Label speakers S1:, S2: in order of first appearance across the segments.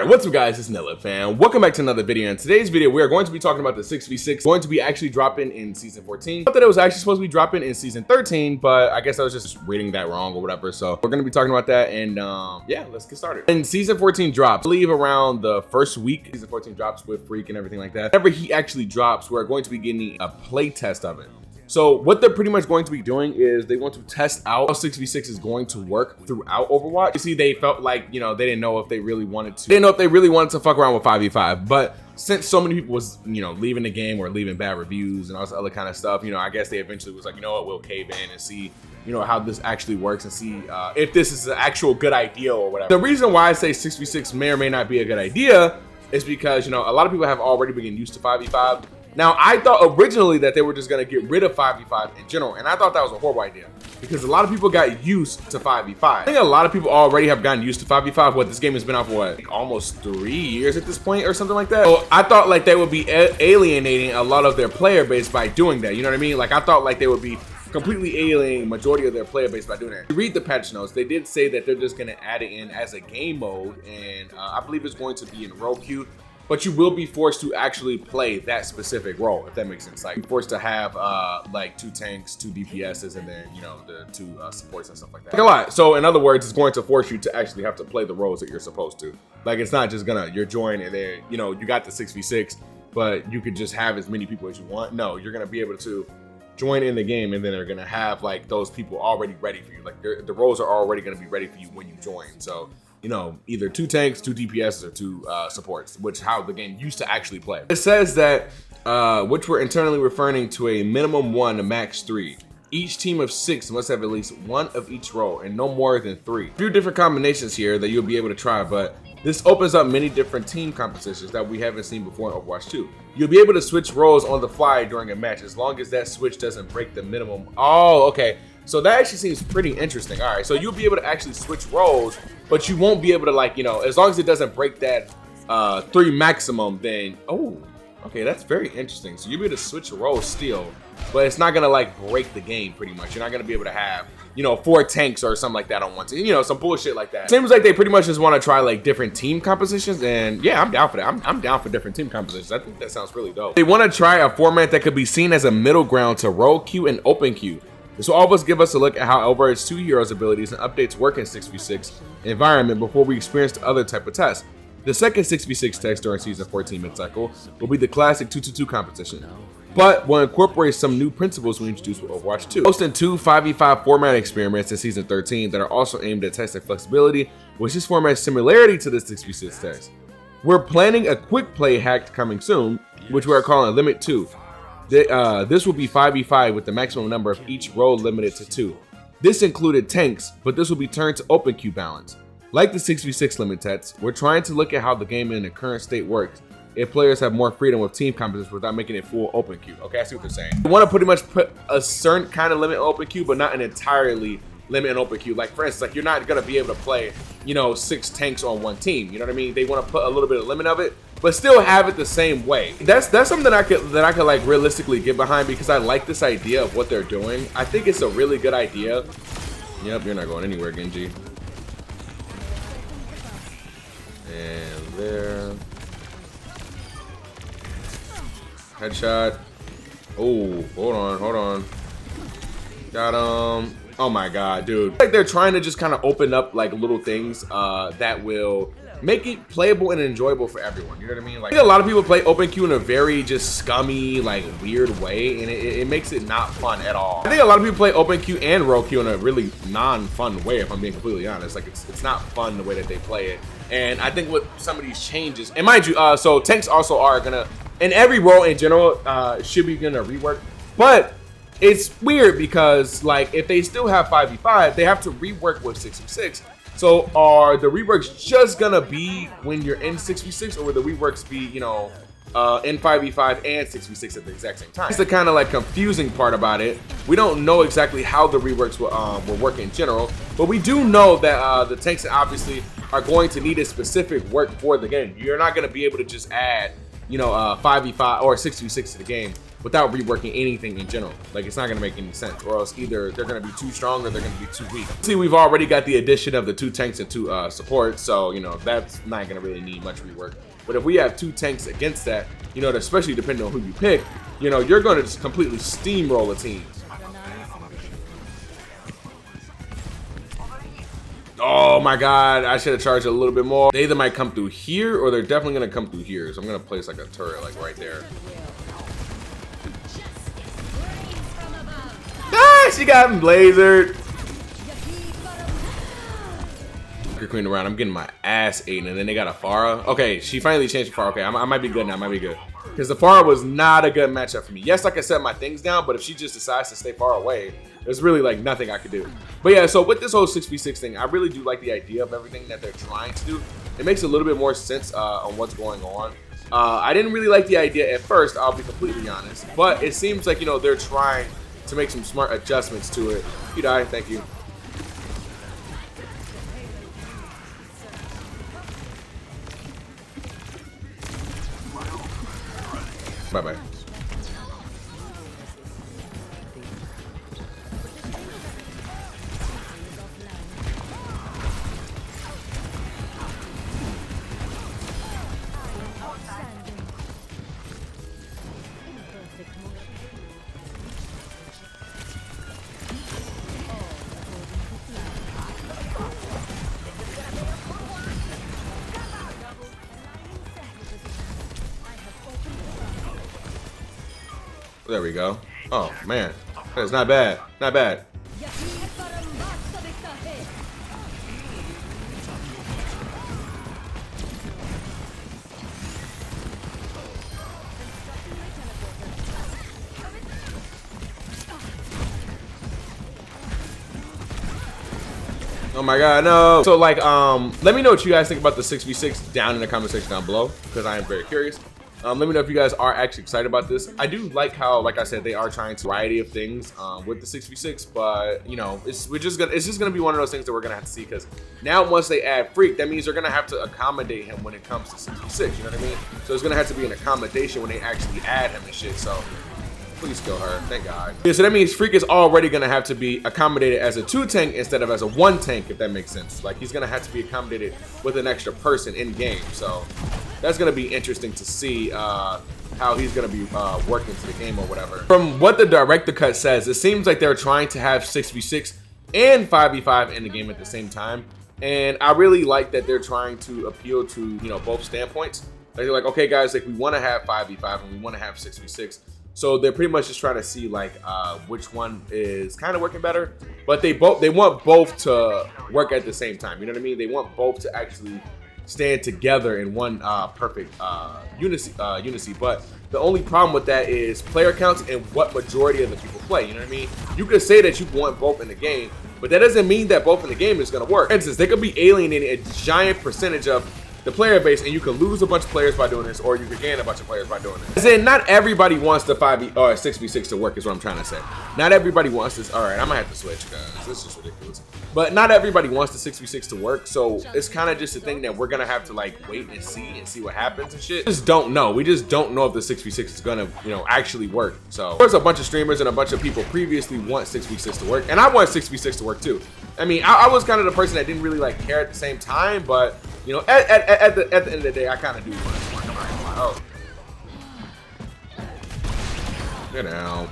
S1: Alright, what's up guys, it's Nilla fan. Welcome back to another video. In today's video, we are going to be talking about the 6v6 going to be actually dropping in Season 14. I thought that it was actually supposed to be dropping in Season 13, but I guess I was just reading that wrong or whatever. So we're going to be talking about that and yeah, let's get started. And Season 14 drops, I believe around the first week. Season 14 drops with Freak and everything like that. Whenever he actually drops, we're going to be getting a play test of it. So what they're pretty much going to be doing is they want to test out how 6v6 is going to work throughout Overwatch. You see, they felt like, you know, they didn't know if they really wanted to. They didn't know if they really wanted to fuck around with 5v5. But since so many people was, you know, leaving the game or leaving bad reviews and all this other kind of stuff, you know, I guess they eventually was like, you know what, we'll cave in and see, you know, how this actually works and see if this is an actual good idea or whatever. The reason why I say 6v6 may or may not be a good idea is because, you know, a lot of people have already been used to 5v5. Now, I thought originally that they were just going to get rid of 5v5 in general, and I thought that was a horrible idea because a lot of people got used to 5v5. I think a lot of people already have gotten used to 5v5. What, this game has been out for what, like almost 3 years at this point or something like that? So I thought like they would be alienating a lot of their player base by doing that. You know what I mean? Like I thought like they would be completely alienating majority of their player base by doing that. If you read the patch notes, they did say that they're just going to add it in as a game mode, and I believe it's going to be in role queue. But you will be forced to actually play that specific role, if that makes sense. Like, you're forced to have like 2 tanks, 2 DPSs, and then, you know, the 2 supports and stuff like that. Like a lot. So in other words, it's going to force you to actually have to play the roles that you're supposed to. Like, it's not just gonna, you're joining and then, you know, you got the 6v6, but you could just have as many people as you want. No, you're gonna be able to join in the game, and then they're gonna have like those people already ready for you. Like the roles are already gonna be ready for you when you join. So, you know, either 2 tanks, 2 DPSs, or 2 supports, which how the game used to actually play. It says that, which we're internally referring to a minimum 1 to max 3. Each team of 6 must have at least 1 of each role and no more than 3. A few different combinations here that you'll be able to try, but this opens up many different team compositions that we haven't seen before in Overwatch 2. You'll be able to switch roles on the fly during a match as long as that switch doesn't break the minimum. Oh, okay. So that actually seems pretty interesting. All right, so you'll be able to actually switch roles, but you won't be able to, like, you know, as long as it doesn't break that 3 maximum, then, oh, okay, that's very interesting. So you'll be able to switch roles still, but it's not gonna like break the game pretty much. You're not gonna be able to have, you know, 4 tanks or something like that on one team, you know, some bullshit like that. Seems like they pretty much just want to try like different team compositions, and yeah, I'm down for that. I'm down for different team compositions. I think that sounds really dope. They want to try a format that could be seen as a middle ground to role queue and open queue. This will always give us a look at how Overwatch 2 heroes' abilities and updates work in 6v6 environment before we experience the other type of tests. The second 6v6 test during Season 14 mid-cycle will be the classic 2-2-2 competition, but will incorporate some new principles we introduced with Overwatch 2. Hosting 2 5v5 format experiments in Season 13 that are also aimed at testing flexibility, with this format's similarity to the 6v6 test. We're planning a quick play hack coming soon, which we are calling Limit 2. This will be 5v5 with the maximum number of each role limited to 2. This included tanks, but this will be turned to open queue balance. Like the 6v6 limit tests, we're trying to look at how the game in the current state works if players have more freedom with team compositions without making it full open queue. Okay, I see what they're saying. They want to pretty much put a certain kind of limit on open queue, but not an entirely limit in open queue. Like for instance, like you're not gonna be able to play, you know, 6 tanks on one team. You know what I mean? They want to put a little bit of limit of it, but still have it the same way. That's something that I could like realistically get behind, because I like this idea of what they're doing. I think it's a really good idea. Yep, you're not going anywhere, Genji. And there. Headshot. Oh, hold on. Got him. Oh my god, dude. Like they're trying to just kind of open up like little things that will make it playable and enjoyable for everyone. You know what I mean? Like I think a lot of people play open queue in a very just scummy, like weird way, and it makes it not fun at all. I think a lot of people play open queue and role queue in a really non-fun way, if I'm being completely honest. Like it's not fun the way that they play it. And I think with some of these changes, and mind you, so tanks also are gonna, and every role in general should be gonna rework, but it's weird because like if they still have 5v5, they have to rework with 6v6. So are the reworks just gonna be when you're in 6v6, or will the reworks be, you know, in 5v5 and 6v6 at the exact same time? It's the kind of like confusing part about it. We don't know exactly how the reworks will work in general, but we do know that the tanks obviously are going to need a specific work for the game. You're not gonna be able to just add, you know, 5v5 or 6v6 to the game without reworking anything in general. Like, it's not gonna make any sense, or else either they're gonna be too strong or they're gonna be too weak. See, we've already got the addition of the 2 tanks and 2 supports, so you know that's not gonna really need much rework. But if we have 2 tanks against that, you know, especially depending on who you pick, you know, you're gonna just completely steamroll a team. Oh my god, I should have charged a little bit more. They either might come through here or they're definitely gonna come through here. So I'm gonna place like a turret like right there. Ah, she got him blazered. Queen around. I'm getting my ass ate, and then they got a Pharah. Okay, she finally changed Pharah. Okay, I might be good now. I might be good. Because the Pharah was not a good matchup for me. Yes, I can set my things down, but if she just decides to stay far away, there's really like nothing I could do. But yeah, so with this whole 6v6 thing, I really do like the idea of everything that they're trying to do. It makes a little bit more sense on what's going on. I didn't really like the idea at first, I'll be completely honest. But it seems like, you know, they're trying to make some smart adjustments to it. You die, thank you. Bye-bye. There we go. Oh man, that's not bad. Not bad. Oh my god, no. So like, let me know what you guys think about the 6v6 down in the comment section down below, because I am very curious. Let me know if you guys are actually excited about this. I do like how, like I said, they are trying to variety of things with the 6v6, but you know, it's just gonna be one of those things that we're gonna have to see, because now once they add Freak, that means they're gonna have to accommodate him when it comes to 6v6. You know what I mean? So it's gonna have to be an accommodation when they actually add him and shit. So please kill her, thank God. Yeah, so that means Freak is already gonna have to be accommodated as a 2 tank instead of as a 1 tank, if that makes sense. Like, he's gonna have to be accommodated with an extra person in game. So that's gonna be interesting to see how he's gonna be working to the game or whatever. From what the director cut says, it seems like they're trying to have 6v6 and 5v5 in the game at the same time. And I really like that they're trying to appeal to, you know, both standpoints. Like, they're like, okay guys, like we wanna have 5v5 and we wanna have 6v6. So they're pretty much just trying to see like which one is kind of working better, but they want both to work at the same time. You know what I mean? They want both to actually stand together in one perfect unity. But the only problem with that is player counts and what majority of the people play. You know what I mean? You could say that you want both in the game, but that doesn't mean that both in the game is going to work. For instance, they could be alienating a giant percentage of the player base, and you could lose a bunch of players by doing this, or you could gain a bunch of players by doing this. As in, not everybody wants the 5v or 6v6 to work, is what I'm trying to say. Not everybody wants this. All right, I might have to switch because this is just ridiculous. But not everybody wants the 6v6 to work, so it's kind of just a thing that we're gonna have to like wait and see what happens and shit. We just don't know. We just don't know if the 6v6 is gonna, you know, actually work. So there's a bunch of streamers and a bunch of people previously want 6v6 to work, and I want 6v6 to work too. I mean, I was kind of the person that didn't really like care at the same time, but you know, at the end of the day, I kind of do want it. Oh, get out.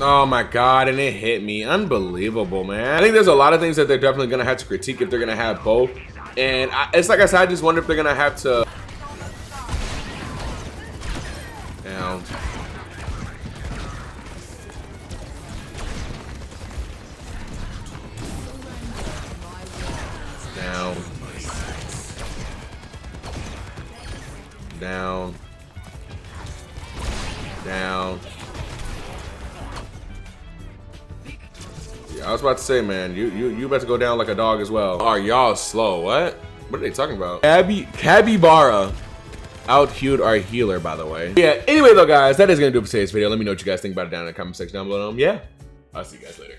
S1: Oh my god, and it hit me. Unbelievable, man. I think there's a lot of things that they're definitely gonna have to critique if they're gonna have both. And it's like I said, I just wonder if they're gonna have to. Down. Down. Down. Down. Yeah, I was about to say, man, you about to go down like a dog as well. Are y'all slow? What? What are they talking about? Capybara out-healed our healer, by the way. Yeah, anyway though, guys, that is gonna do it for today's video. Let me know what you guys think about it down in the comment section down below. Yeah, I'll see you guys later.